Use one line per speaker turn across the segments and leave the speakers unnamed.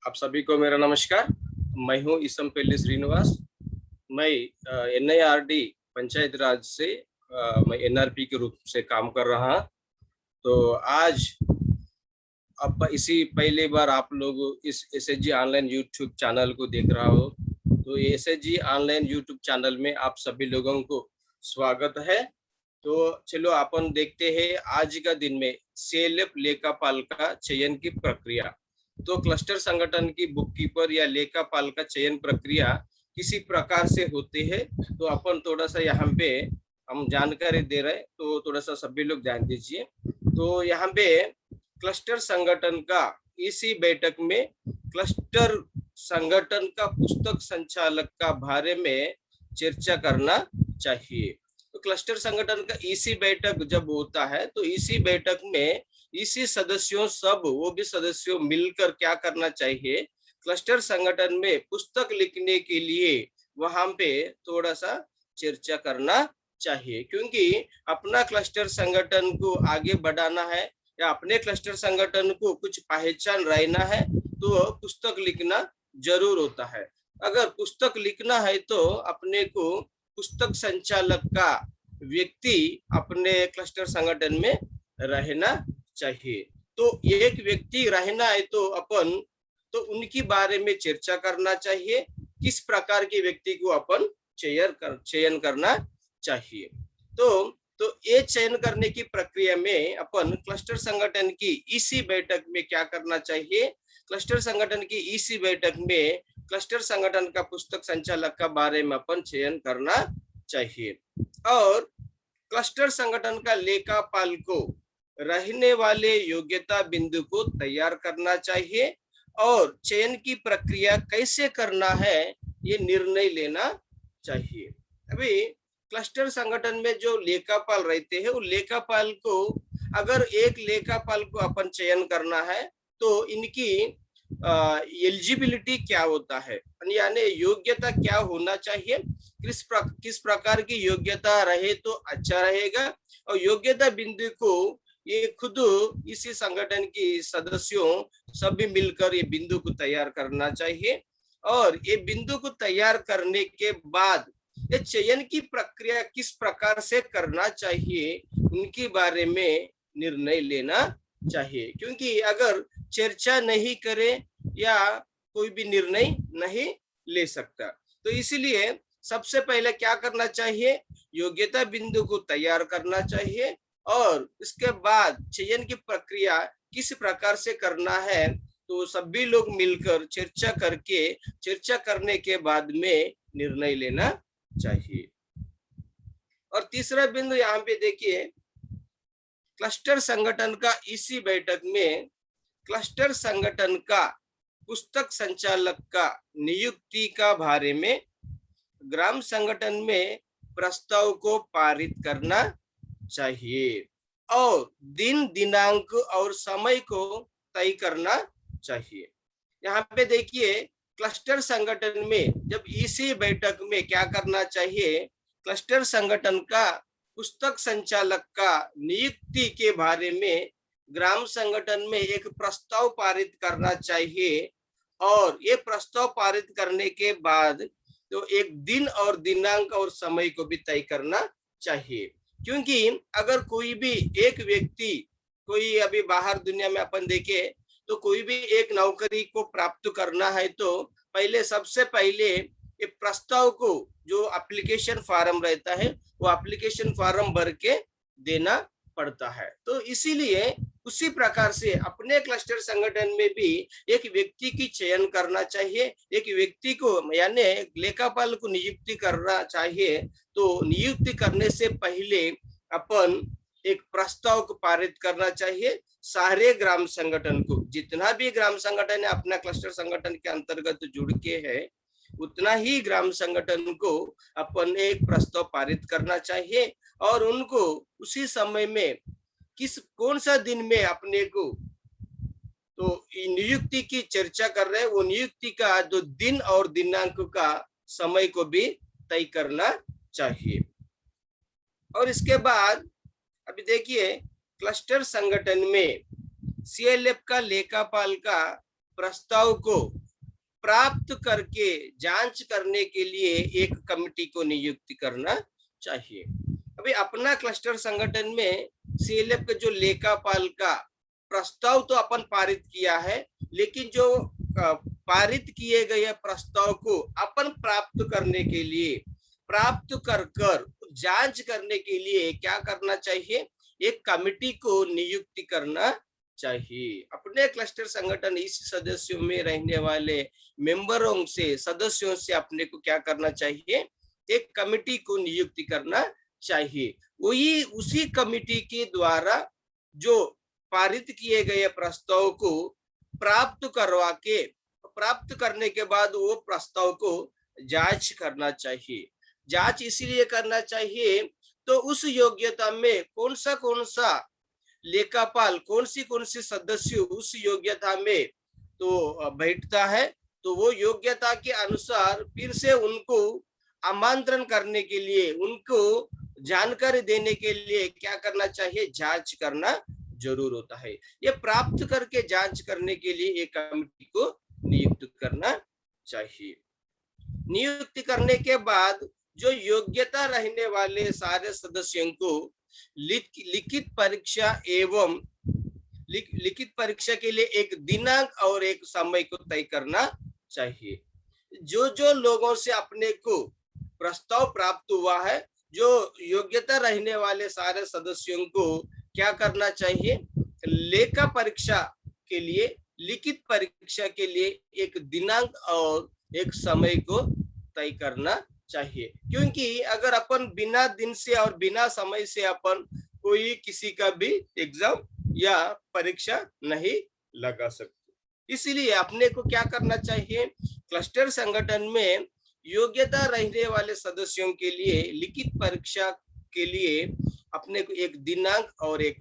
आप सभी को मेरा नमस्कार। मैं हूं इसमपेल्ली श्रीनिवास। मैं NIRD पंचायत राज से मैं NRP के रूप से काम कर रहा। तो आज अब इसी पहली बार आप लोग इस SHG ऑनलाइन यूट्यूब चैनल को देख रहा हो। तो SHG ऑनलाइन यूट्यूब चैनल में आप सभी लोगों को स्वागत है। तो चलो अपन देखते हैं आज का दिन में सेल्फ लेखापाल का चयन की प्रक्रिया। तो क्लस्टर संगठन की बुककीपर या लेखापाल का चयन प्रक्रिया किसी प्रकार से होती है, तो अपन थोड़ा सा यहाँ पे हम जानकारी दे रहे हैं, तो थोड़ा सा सभी लोग ध्यान दीजिए। तो यहाँ पे क्लस्टर संगठन का इसी बैठक में क्लस्टर संगठन का पुस्तक संचालक का बारे में चर्चा करना चाहिए। तो क्लस्टर संगठन का इसी बैठक जब होता है तो इसी बैठक में इसी सदस्यों सब वो भी सदस्यों मिलकर क्या करना चाहिए, क्लस्टर संगठन में पुस्तक लिखने के लिए वहां पे थोड़ा सा चर्चा करना चाहिए। क्योंकि अपना क्लस्टर संगठन को आगे बढ़ाना है या अपने क्लस्टर संगठन को कुछ पहचान रहना है तो पुस्तक लिखना जरूर होता है। अगर पुस्तक लिखना है तो अपने को पुस्तक संचालक का व्यक्ति अपने क्लस्टर संगठन में रहना चाहिए। तो एक व्यक्ति रहना है तो अपन तो उनके बारे में चर्चा करना चाहिए, किस प्रकार के व्यक्ति को अपन चयन करना चाहिए। तो ये चयन करने की प्रक्रिया में अपन क्लस्टर संगठन की इसी बैठक में क्या करना चाहिए, क्लस्टर संगठन की इसी बैठक में क्लस्टर संगठन का पुस्तक संचालक का बारे में अपन चयन करना चाहिए। और क्लस्टर संगठन का लेखापाल को रहने वाले योग्यता बिंदु को तैयार करना चाहिए और चयन की प्रक्रिया कैसे करना है ये निर्णय लेना चाहिए। अभी क्लस्टर संगठन में जो लेखापाल रहते हैं वो लेखापाल को, अगर एक लेखापाल को अपन चयन करना है तो इनकी एलिजिबिलिटी क्या होता है, यानी योग्यता क्या होना चाहिए, किस प्रकार की योग्यता रहे तो अच्छा रहेगा। और योग्यता बिंदु को ये खुद इसी संगठन की सदस्यों सभी मिलकर ये बिंदु को तैयार करना चाहिए। और ये बिंदु को तैयार करने के बाद ये चयन की प्रक्रिया किस प्रकार से करना चाहिए उनके बारे में निर्णय लेना चाहिए। क्योंकि अगर चर्चा नहीं करे या कोई भी निर्णय नहीं ले सकता, तो इसलिए सबसे पहले क्या करना चाहिए, योग्यता बिंदु को तैयार करना चाहिए और इसके बाद चयन की प्रक्रिया किस प्रकार से करना है तो सभी लोग मिलकर चर्चा करने के बाद में निर्णय लेना चाहिए। और तीसरा बिंदु यहाँ पे देखिए, क्लस्टर संगठन का इसी बैठक में क्लस्टर संगठन का पुस्तक संचालक का नियुक्ति का बारे में ग्राम संगठन में प्रस्ताव को पारित करना चाहिए और दिन दिनांक और समय को तय करना चाहिए। यहाँ पे देखिए, क्लस्टर संगठन में जब इसी बैठक में क्या करना चाहिए, क्लस्टर संगठन का पुस्तक संचालक का नियुक्ति के बारे में ग्राम संगठन में एक प्रस्ताव पारित करना चाहिए और ये प्रस्ताव पारित करने के बाद तो एक दिन और दिनांक और समय को भी तय करना चाहिए। क्योंकि अगर कोई भी एक व्यक्ति, कोई अभी बाहर दुनिया में अपन देखे तो कोई भी एक नौकरी को प्राप्त करना है तो पहले सबसे पहले ये प्रस्ताव को जो एप्लीकेशन फॉर्म रहता है वो एप्लीकेशन फॉर्म भर के देना पड़ता है। तो इसीलिए उसी प्रकार से अपने क्लस्टर संगठन में भी एक व्यक्ति की चयन करना चाहिए, एक व्यक्ति को यानी लेखापाल को नियुक्ति करना चाहिए। तो नियुक्ति करने से पहले अपन एक प्रस्ताव को पारित करना चाहिए सारे ग्राम संगठन को, जितना भी ग्राम संगठन है अपना क्लस्टर संगठन के अंतर्गत जुड़ के है उतना ही ग्राम संगठन को अपन एक प्रस्ताव पारित करना चाहिए और उनको उसी समय में कौन सा दिन में अपने को तो नियुक्ति की चर्चा कर रहे हैं वो नियुक्ति का जो दिन और दिनांक का समय को भी तय करना चाहिए। और इसके बाद अभी देखिए, क्लस्टर संगठन में सीएलएफ का लेखापाल का प्रस्ताव को प्राप्त करके जांच करने के लिए एक कमिटी को नियुक्त करना चाहिए। अभी अपना क्लस्टर संगठन में सीएलएफ के जो लेखापाल का प्रस्ताव तो अपन पारित किया है, लेकिन जो पारित किए गए प्रस्ताव को अपन प्राप्त करने के लिए, प्राप्त कर जांच करने के लिए क्या करना चाहिए, एक कमिटी को नियुक्त करना चाहिए। अपने क्लस्टर संगठन इस सदस्यों में रहने वाले मेंबरों से, सदस्यों से अपने को क्या करना चाहिए, एक कमिटी को नियुक्त करना चाहिए। वही उसी कमिटी के द्वारा जो पारित किए गए प्रस्ताव को प्राप्त करवा के, प्राप्त करने के बाद वो प्रस्ताव को जांच करना चाहिए। जांच इसलिए करना चाहिए तो उस योग्यता में कौन सा लेखापाल, कौन सी सदस्य उस योग्यता में तो बैठता है, तो वो योग्यता के अनुसार फिर से उनको आमंत्रण करने के लिए, उनको जानकारी देने के लिए क्या करना चाहिए, जांच करना जरूर होता है। ये प्राप्त करके जांच करने के लिए एक कमेटी को नियुक्त करना चाहिए। नियुक्त करने के बाद जो योग्यता रहने वाले सारे सदस्यों को लिखित परीक्षा एवं लिखित परीक्षा के लिए एक दिनांक और एक समय को तय करना चाहिए। जो लोगों से अपने को प्रस्ताव प्राप्त हुआ है, जो योग्यता रहने वाले सारे सदस्यों को क्या करना चाहिए, लेखा परीक्षा के लिए, लिखित परीक्षा के लिए एक दिनांक और एक समय को तय करना चाहिए। क्योंकि अगर अपन बिना दिन से और बिना समय से अपन कोई किसी का भी एग्जाम या परीक्षा नहीं लगा सकते। इसलिए अपने को क्या करना चाहिए, क्लस्टर संगठन में योग्यता रहने वाले सदस्यों के लिए लिखित परीक्षा के लिए अपने को एक दिनांक और एक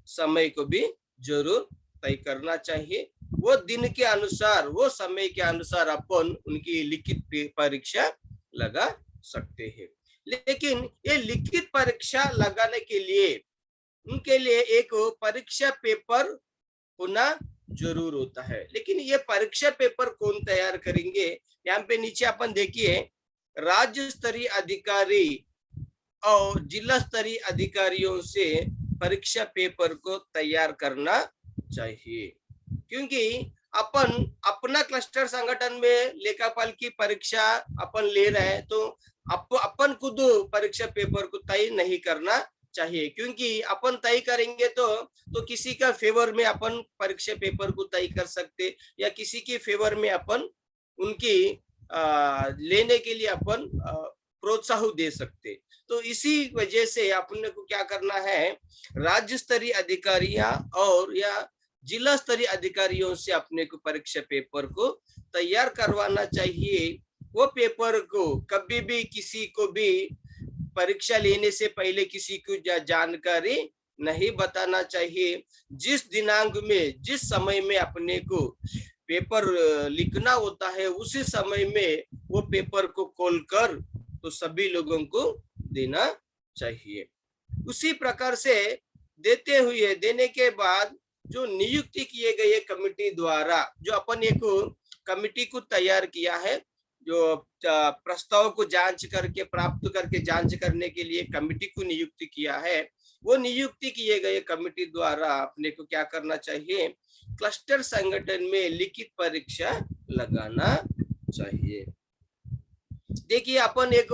समय को भी जरूर तय करना चाहिए। वो दिन के अनुसार, वो समय के अनुसार अपन उनकी लिखित परीक्षा लगा सकते हैं। लेकिन ये लिखित परीक्षा लगाने के लिए उनके लिए एक परीक्षा पेपर होना जरूर होता है। लेकिन ये परीक्षा पेपर कौन तैयार करेंगे, यहाँ पे नीचे अपन देखिए, राज्य स्तरीय अधिकारी और जिला स्तरीय अधिकारियों से परीक्षा पेपर को तैयार करना चाहिए। क्योंकि अपन अपना क्लस्टर संगठन में लेखापाल की परीक्षा अपन ले रहे हैं, तो अपन खुद परीक्षा पेपर को तय नहीं करना चाहिए। क्योंकि अपन तय करेंगे तो किसी का फेवर में अपन परीक्षा पेपर को तय कर सकते, या किसी के फेवर में अपन उनकी लेने के लिए अपन प्रोत्साहन दे सकते। तो इसी वजह से अपने को क्या करना है, राज्य स्तरीय अधिकारियां और या जिला स्तरीय अधिकारियों से अपने को परीक्षा पेपर को तैयार करवाना चाहिए। वो पेपर को कभी भी किसी को भी परीक्षा लेने से पहले किसी को जानकारी नहीं बताना चाहिए। जिस दिनांक में, जिस समय में अपने को पेपर लिखना होता है, उसी समय में वो पेपर को खोलकर तो सभी लोगों को देना चाहिए। उसी प्रकार से देने के बाद जो नियुक्ति किए गए कमिटी द्वारा, जो अपन एक कमिटी को तैयार किया है, जो प्रस्ताव को जांच करके, प्राप्त करके जांच करने के लिए कमिटी को नियुक्त किया है, वो नियुक्ति किए गए कमिटी द्वारा अपने को क्या करना चाहिए, क्लस्टर संगठन में लिखित परीक्षा लगाना चाहिए। देखिए, अपन एक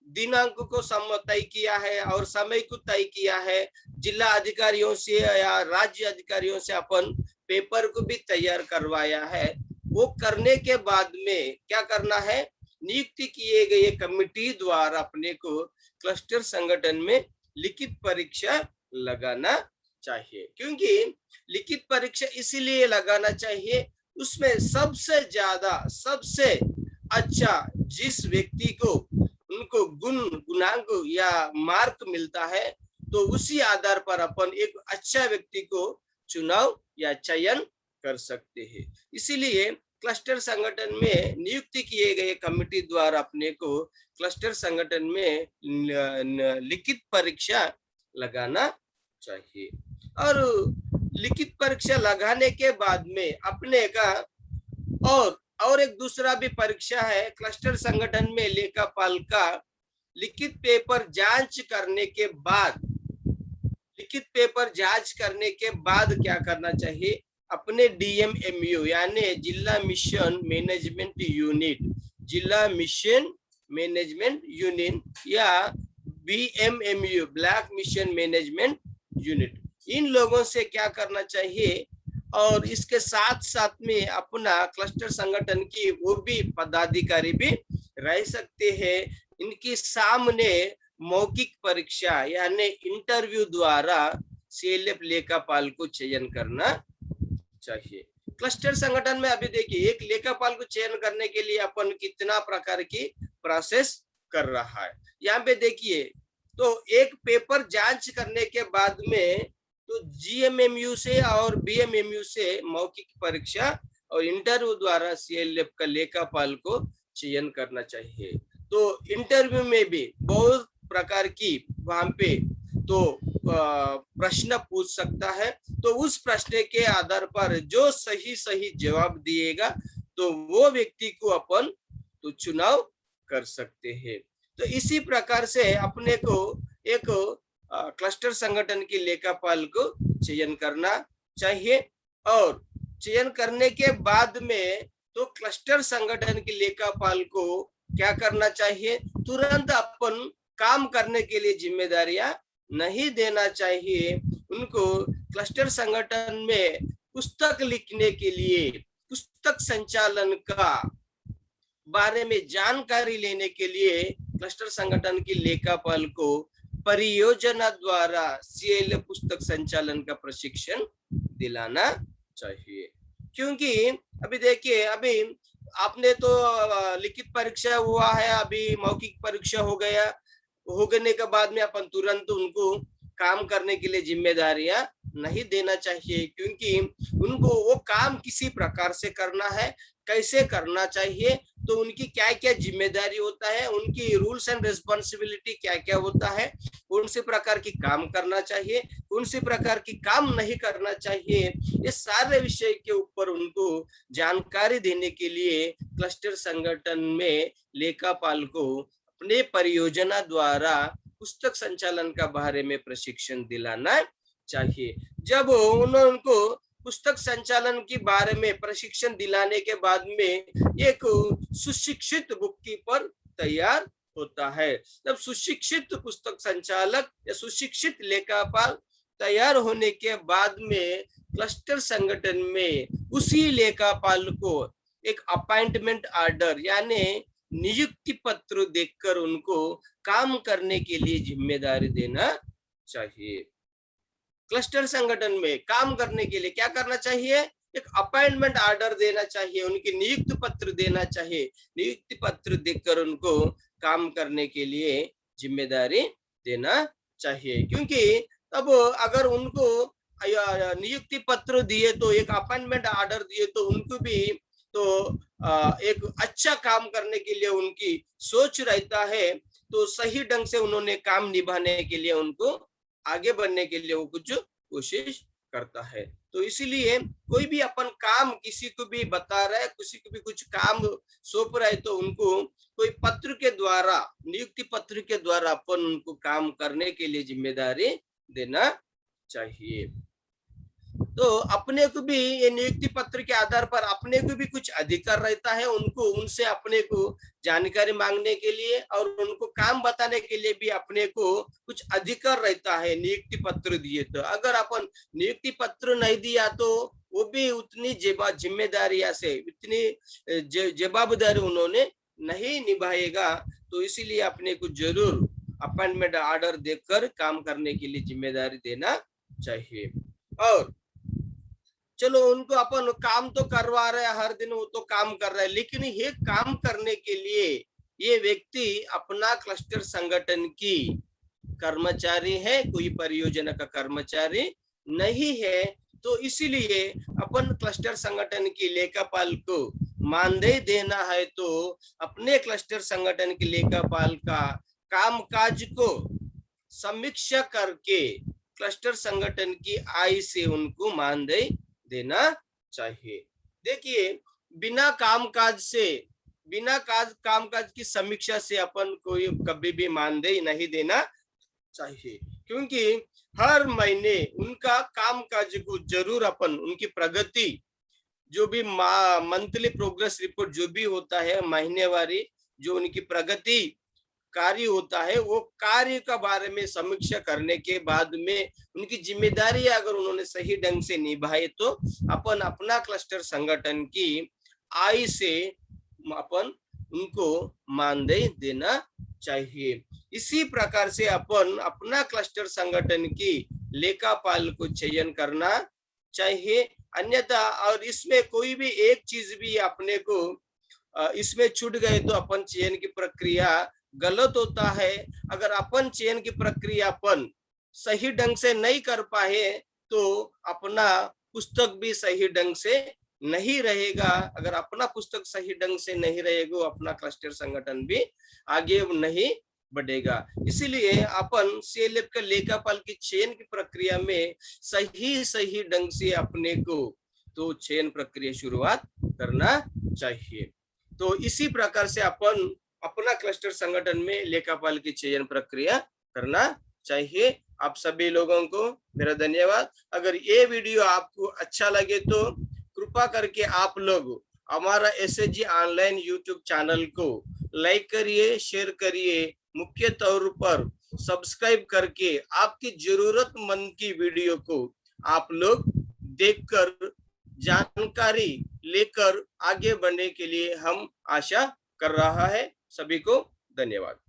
दिनांक को तय किया है और समय को तय किया है, जिला अधिकारियों से या राज्य अधिकारियों से अपन पेपर को भी तैयार करवाया है। वो करने के बाद में क्या करना है, नियुक्ति किए गए कमिटी द्वारा अपने को क्लस्टर संगठन में लिखित परीक्षा लगाना चाहिए। क्योंकि लिखित परीक्षा इसीलिए लगाना चाहिए, उसमें सबसे ज्यादा, सबसे अच्छा जिस व्यक्ति को उनको गुणांक या मार्क मिलता है, तो उसी आधार पर अपन एक अच्छा व्यक्ति को चुनाव या चयन कर सकते हैं। इसीलिए क्लस्टर संगठन में नियुक्ति किए गए कमिटी द्वारा अपने को क्लस्टर संगठन में लिखित परीक्षा लगाना चाहिए। और लिखित परीक्षा लगाने के बाद में अपने का और एक दूसरा भी परीक्षा है क्लस्टर संगठन में लेखापाल का लिखित पेपर जांच करने के बाद क्या करना चाहिए, अपने DMMU यानी जिला मिशन मैनेजमेंट यूनिट या BMMU block mission management unit, इन लोगों से क्या करना चाहिए। और इसके साथ साथ में अपना क्लस्टर संगठन की वो भी पदाधिकारी भी रह सकते हैं, इनके सामने मौखिक परीक्षा यानी इंटरव्यू द्वारा CLF लेखापाल को चयन करना चाहिए। क्लस्टर संगठन में अभी देखिए एक लेखापाल को चयन करने के लिए अपन कितना प्रकार की प्रोसेस कर रहा है। यहाँ पे देखिए तो एक पेपर जांच करने के बाद में तो GMMU से और BMMU से मौखिक परीक्षा और इंटरव्यू द्वारा CLF का लेखापाल को चयन करना चाहिए। तो इंटरव्यू में भी बहुत प्रकार की वहां पे तो प्रश्न पूछ सकता है, तो उस प्रश्न के आधार पर जो सही जवाब दिएगा तो वो व्यक्ति को अपन तो चुनाव कर सकते हैं। तो इसी प्रकार से अपने को एक क्लस्टर संगठन की लेखापाल को चयन करना चाहिए और चयन करने के बाद में तो क्लस्टर संगठन की लेखापाल को क्या करना चाहिए, तुरंत अपन काम करने के लिए जिम्मेदारियां नहीं देना चाहिए। उनको क्लस्टर संगठन में पुस्तक लिखने के लिए पुस्तक संचालन का बारे में जानकारी लेने के लिए क्लस्टर संगठन की लेखापाल को परियोजना द्वारा CLF पुस्तक संचालन का प्रशिक्षण दिलाना चाहिए। क्योंकि अभी देखिए अभी आपने तो लिखित परीक्षा हुआ है, अभी मौखिक परीक्षा हो गने के बाद में अपन तुरंत उनको काम करने के लिए जिम्मेदारियां नहीं देना चाहिए, क्योंकि उनको वो काम किसी प्रकार से करना है, कैसे करना चाहिए, तो उनकी क्या क्या जिम्मेदारी होता है, उनकी रूल्स एंड रिस्पॉन्सिबिलिटी क्या क्या होता है, कौन से प्रकार की काम करना चाहिए, कौन से प्रकार की काम नहीं करना चाहिए, ये सारे विषय के ऊपर उनको जानकारी देने के लिए क्लस्टर संगठन में लेखापाल को अपने परियोजना द्वारा पुस्तक संचालन का बारे में प्रशिक्षण दिलाना चाहिए। जब उनको पुस्तक संचालन के बारे में प्रशिक्षण दिलाने के बाद में एक सुशिक्षित बुक कीपर तैयार होता है। जब सुशिक्षित पुस्तक संचालक या सुशिक्षित लेखापाल तैयार होने के बाद में क्लस्टर संगठन में उसी लेखापाल को एक अपॉइंटमेंट ऑर्डर यानी नियुक्ति पत्र देकर उनको काम करने के लिए जिम्मेदारी देना चाहिए। क्लस्टर संगठन में काम करने के लिए क्या करना चाहिए, एक अपॉइंटमेंट ऑर्डर देना चाहिए, उनकी नियुक्ति पत्र देना चाहिए, नियुक्ति पत्र देकर उनको काम करने के लिए जिम्मेदारी देना चाहिए। क्योंकि अब अगर उनको नियुक्ति पत्र दिए तो एक अपॉइंटमेंट ऑर्डर दिए तो उनको भी तो एक अच्छा काम करने के लिए उनकी सोच रहता है, तो सही ढंग से उन्होंने काम निभाने के लिए उनको आगे बढ़ने के लिए वो कुछ कोशिश करता है। तो इसीलिए कोई भी अपन काम किसी को भी बता रहा है, किसी को भी कुछ काम सौंप रहा है तो उनको कोई पत्र के द्वारा नियुक्ति पत्र के द्वारा अपन उनको काम करने के लिए जिम्मेदारी देना चाहिए। तो अपने को भी ये नियुक्ति पत्र के आधार पर अपने को भी कुछ अधिकार रहता है, उनको उनसे अपने को जानकारी मांगने के लिए और उनको काम बताने के लिए भी अपने को कुछ अधिकार रहता है नियुक्ति पत्र दिए तो। अगर अपन नियुक्ति पत्र नहीं दिया तो वो भी उतनी जिम्मेदारियां से इतनी जवाबदारी उन्होंने नहीं निभाएगा। तो इसीलिए अपने को जरूर अपॉइंटमेंट ऑर्डर देकर काम करने के लिए जिम्मेदारी देना चाहिए। और चलो उनको अपन काम तो करवा रहे हैं, हर दिन वो तो काम कर रहे हैं, लेकिन ये काम करने के लिए ये व्यक्ति अपना क्लस्टर संगठन की कर्मचारी है, कोई परियोजना का कर्मचारी नहीं है। तो इसीलिए अपन क्लस्टर संगठन की लेखापाल को मानदेय देना है तो अपने क्लस्टर संगठन के लेखापाल का कामकाज को समीक्षा करके क्लस्टर संगठन की आय से उनको मानदेय देना चाहिए। देखिए, बिना कामकाज की समीक्षा से अपन कोई कभी भी मानदेय नहीं देना चाहिए, क्योंकि हर महीने उनका कामकाज को जरूर अपन उनकी प्रगति, जो भी मंथली प्रोग्रेस रिपोर्ट जो भी होता है महीनेवारी, जो उनकी प्रगति कार्य होता है, वो कार्य का बारे में समीक्षा करने के बाद में उनकी जिम्मेदारी अगर उन्होंने सही ढंग से निभाए तो अपन अपना क्लस्टर संगठन की आय से अपन उनको मानदेय देना चाहिए। इसी प्रकार से अपन अपना क्लस्टर संगठन की लेखापाल को चयन करना चाहिए। अन्यथा और इसमें कोई भी एक चीज भी अपने को इसमें छूट गए तो अपन चयन की प्रक्रिया गलत होता है। अगर अपन चयन की प्रक्रिया अपन सही ढंग से नहीं कर पाए तो अपना पुस्तक भी सही ढंग से नहीं रहेगा। अगर अपना पुस्तक सही ढंग से नहीं रहेगा, अपना क्लस्टर संगठन भी आगे नहीं बढ़ेगा। इसीलिए अपन सीएलएफ के लेखापाल की चयन की प्रक्रिया में सही ढंग से अपने को तो चयन प्रक्रिया शुरुआत करना चाहिए। तो इसी प्रकार से अपन अपना क्लस्टर संगठन में लेखापाल की चयन प्रक्रिया करना चाहिए। आप सभी लोगों को मेरा धन्यवाद। अगर ये वीडियो आपको अच्छा लगे तो कृपा करके आप लोग हमारा एसएचजी ऑनलाइन यूट्यूब चैनल को लाइक करिए, शेयर करिए, मुख्य तौर पर सब्सक्राइब करके आपकी जरूरतमंद की वीडियो को आप लोग देखकर जानकारी लेकर आगे बढ़ने के लिए हम आशा कर रहा है। सभी को धन्यवाद।